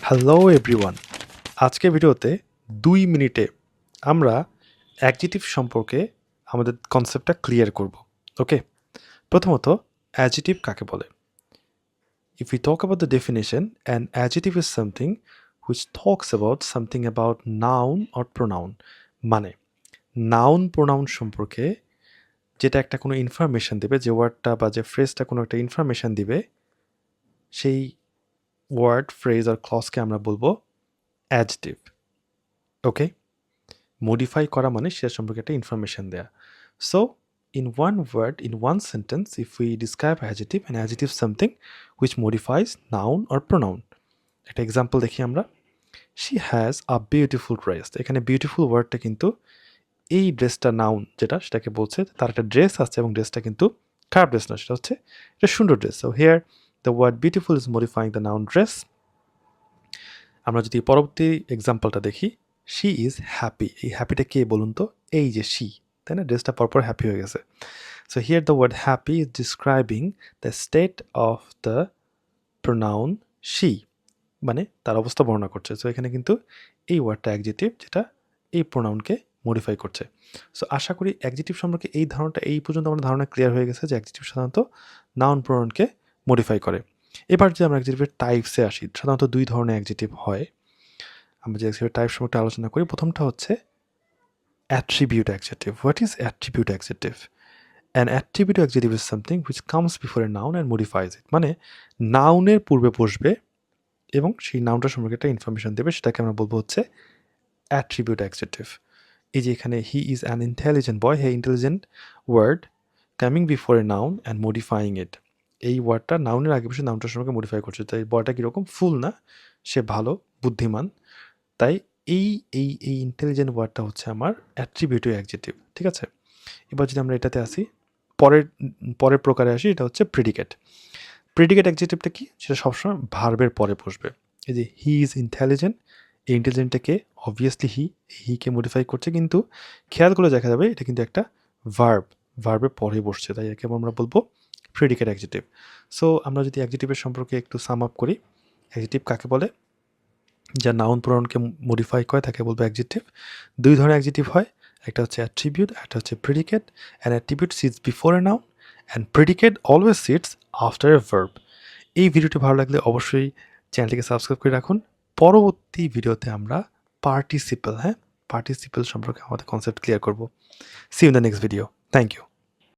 Hello everyone, আজকের ভিডিওতে 2 মিনিটে আমরা অ্যাডজেক্টিভ সম্পর্কে আমাদের কনসেপ্টটা ক্লিয়ার করব। ওকে, প্রথমত অ্যাডজেক্টিভ কাকে বলে? If we talk about the definition, an adjective is something which talks about something about noun or pronoun। মানে নাউন প্রোনাউন সম্পর্কে যেটা একটা কোনো ইনফরমেশন দিবে, যে ওয়ার্ডটা বা যে ফ্রেজটা কোনো একটা ইনফরমেশন দিবে, সেই ওয়ার্ড ফ্রেজ আর ক্লজকে আমরা বলবো অ্যাডজেক্টিভ। ওকে, মডিফাই করা মানে সেটা সম্পর্কে একটা ইনফরমেশন দেয়া। So in one word, in one sentence, if we describe an adjective something which modifies noun or pronoun। একটা এক্সাম্পল দেখি আমরা। she has a beautiful dress। এখানে বিউটিফুল ওয়ার্ডটা কিন্তু এই ড্রেসটা নাউন যেটা সেটাকে বলছে, তার একটা ড্রেস আছে এবং ড্রেসটা কিন্তু খারাপ ড্রেস না, সেটা হচ্ছে এটা সুন্দর dress. So here the word beautiful is modifying the noun dress. আমরা যদি পরবর্তী এক্সাম্পলটা দেখি, শি ইজ হ্যাপি। এই হ্যাপিটা কে বলুন তো? এই যে শি, তাই না? ড্রেসটা পরপর হ্যাপি হয়ে গেছে। So here the word happy is describing the state of the pronoun she, মানে তার অবস্থা বর্ণনা করছে। সো এখানে কিন্তু এই ওয়ার্ডটা অ্যাডজেক্টিভ, যেটা এই প্রোনাউনকে মডিফাই করছে। সো আশা করি অ্যাডজেক্টিভ সম্পর্কে এই ধারণাটা এই পর্যন্ত আমার ধারণা ক্লিয়ার হয়ে গেছে যে অ্যাডজেক্টিভ সাধারণত নাউন প্রোনাউনকে মডিফাই করে। এবার যদি আমরা অ্যাডজেক্টিভের টাইপসে আসি, সাধারণত 2 ধরনের অ্যাডজেক্টিভ হয়। আমরা যে অ্যাডজেক্টিভের টাইপ সম্পর্কে আলোচনা করি, প্রথমটা হচ্ছে attribute adjective. What is attribute adjective? An attribute adjective is something which comes before a noun and modifies it। মানে নাউনের পূর্বে বসবে এবং সেই নাউনটা সম্পর্কে একটা ইনফরমেশন দেবে, সেটাকে আমরা বলবো হচ্ছে অ্যাট্রিবিউট অ্যাডজেক্টিভ। এই যে এখানে he is an intelligent boy, here intelligent word coming before a noun and modifying it. এই ওয়ার্ডটা নাউনের আগে বসে নাউনটার সম্পর্কে মডিফাই করছে। তাই বয়টা কীরকম? ফুল না, সে ভালো, বুদ্ধিমান। তাই এই ইন্টেলিজেন্ট ওয়ার্ডটা হচ্ছে আমার অ্যাট্রিবিউটিভ অ্যাডজেক্টিভ। ঠিক আছে, এবার যদি আমরা এটাতে আসি, পরের প্রকারে আসি, এটা হচ্ছে প্রেডিকেট। প্রেডিকেট অ্যাডজেক্টিভটা কি? সেটা সবসময় ভার্বের পরে বসবে। এই যে হি ইজ ইন্টেলিজেন্ট, এই ইন্টেলিজেন্টটাকে অবভিয়াসলি হিকে মডিফাই করছে, কিন্তু খেয়াল করে দেখা যাবে এটা কিন্তু একটা ভার্বের পরে বসছে, তাই একে আমরা বলবো প্রেডিকেট অ্যাডজেক্টিভ। সো আমরা যদি অ্যাডজেক্টিভের সম্পর্কে একটু সাম আপ করি, অ্যাডজেক্টিভ কাকে বলে? যা নাউন প্রোনাউনকে মডিফাই করে তাকে বলবো অ্যাডজেক্টিভ। 2 ধরনের অ্যাডজেক্টিভ হয়, একটা হচ্ছে অ্যাট্রিবিউট, একটা হচ্ছে predicate. An attribute sits before a noun and predicate always sits after a verb. এই ভিডিওটি ভালো লাগলে অবশ্যই চ্যানেলটিকে সাবস্ক্রাইব করে রাখুন। পরবর্তী ভিডিওতে আমরা পার্টিসিপল সম্পর্কে আমাদের কনসেপ্ট ক্লিয়ার করব। See you in the next video. Thank you.